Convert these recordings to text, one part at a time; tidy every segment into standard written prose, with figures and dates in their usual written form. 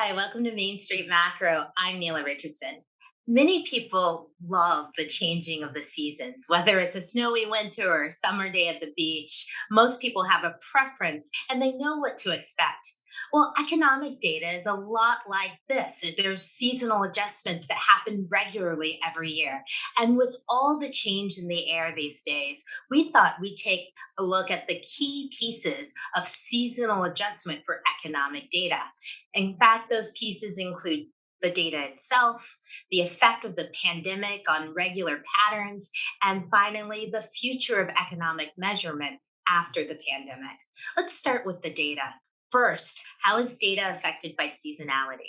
Hi, welcome to Main Street Macro. I'm Neela Richardson. Many people love the changing of the seasons, whether it's a snowy winter or a summer day at the beach. Most people have a preference and they know what to expect. Well, economic data is a lot like this. There's seasonal adjustments that happen regularly every year. And with all the change in the air these days, we thought we'd take a look at the key pieces of seasonal adjustment for economic data. In fact, those pieces include the data itself, the effect of the pandemic on regular patterns, and finally, the future of economic measurement after the pandemic. Let's start with the data. First, how is data affected by seasonality?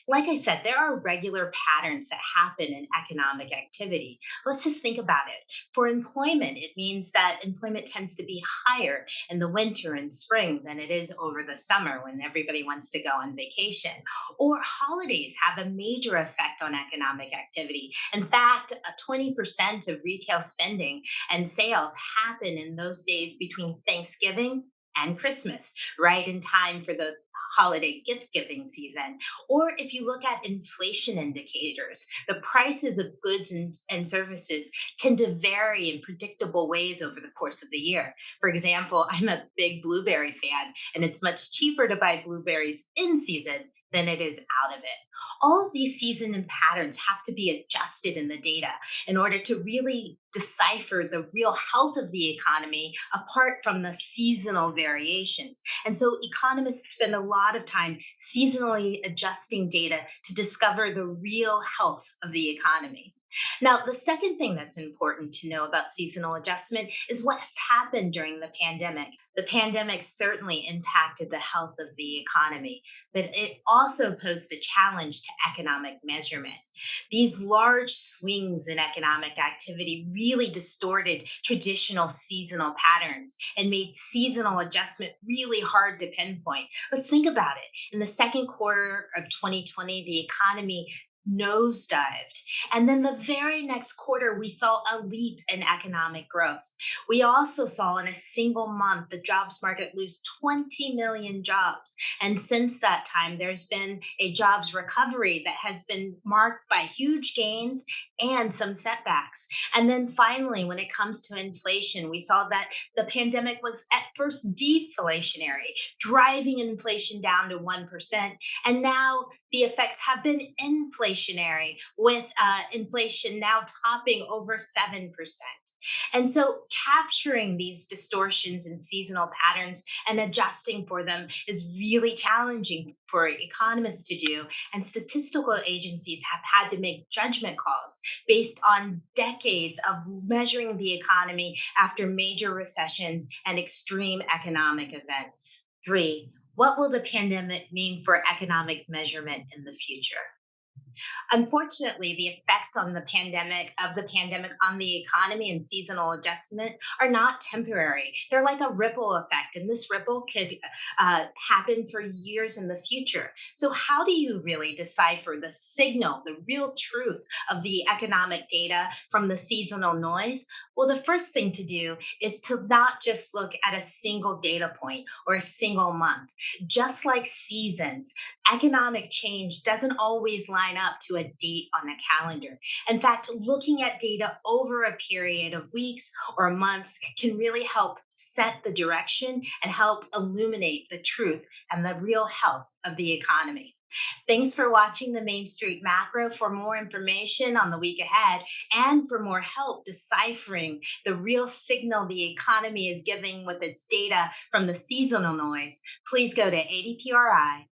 Like I said, there are regular patterns that happen in economic activity. Let's just think about it. For employment, it means that employment tends to be higher in the winter and spring than it is over the summer when everybody wants to go on vacation. Or holidays have a major effect on economic activity. In fact, 20% of retail spending and sales happen in those days between Thanksgiving and Christmas, right in time for the holiday gift giving season. Or if you look at inflation indicators, the prices of goods and services tend to vary in predictable ways over the course of the year. For example, I'm a big blueberry fan, and it's much cheaper to buy blueberries in season than it is out of it. All of these season and patterns have to be adjusted in the data in order to really decipher the real health of the economy apart from the seasonal variations. And so economists spend a lot of time seasonally adjusting data to discover the real health of the economy. Now, the second thing that's important to know about seasonal adjustment is what's happened during the pandemic. The pandemic certainly impacted the health of the economy, but it also posed a challenge to economic measurement. These large swings in economic activity really distorted traditional seasonal patterns and made seasonal adjustment really hard to pinpoint. Let's think about it. In the second quarter of 2020, the economy nosedived. And then the very next quarter, we saw a leap in economic growth. We also saw in a single month the jobs market lose 20 million jobs. And since that time, there's been a jobs recovery that has been marked by huge gains and some setbacks. And then finally, when it comes to inflation, we saw that the pandemic was at first deflationary, driving inflation down to 1%. And now the effects have been inflationary, with inflation now topping over 7%. And so, capturing these distortions in seasonal patterns and adjusting for them is really challenging for economists to do. And statistical agencies have had to make judgment calls based on decades of measuring the economy after major recessions and extreme economic events. Three, what will the pandemic mean for economic measurement in the future? Unfortunately, the effects on the pandemic on the economy and seasonal adjustment are not temporary. They're like a ripple effect, and this ripple could happen for years in the future. So, how do you really decipher the signal, the real truth of the economic data from the seasonal noise? Well, the first thing to do is to not just look at a single data point or a single month. Just like seasons, economic change doesn't always line up to a date on a calendar. In fact, looking at data over a period of weeks or months can really help set the direction and help illuminate the truth and the real health of the economy. Thanks for watching the Main Street Macro. For more information on the week ahead and for more help deciphering the real signal the economy is giving with its data from the seasonal noise, please go to adpri.org.